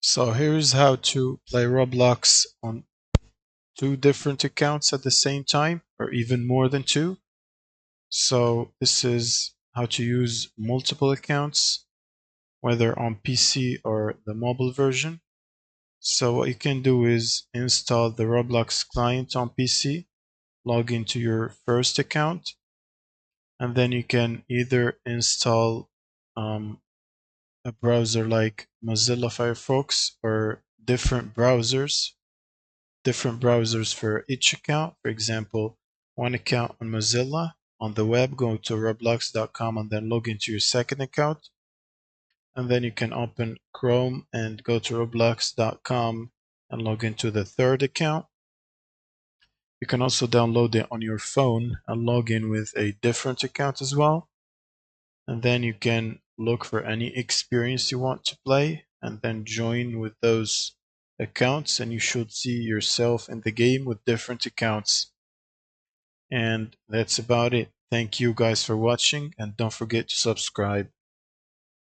So here's how to play Roblox on two different accounts at the same time, or even more than two. So this is how to use multiple accounts, whether on PC or the mobile version. So what you can do is install the Roblox client on PC, log into your first account, and then you can either install a browser like Mozilla Firefox or different browsers for each account. For example, one account on Mozilla. On the web, go to roblox.com and then log into your second account. And then you can open Chrome and go to roblox.com and log into the third account. You can also download it on your phone and log in with a different account as well. And then you can look for any experience you want to play and then join with those accounts, and you should see yourself in the game with different accounts. And that's about it. Thank you guys for watching, and don't forget to subscribe.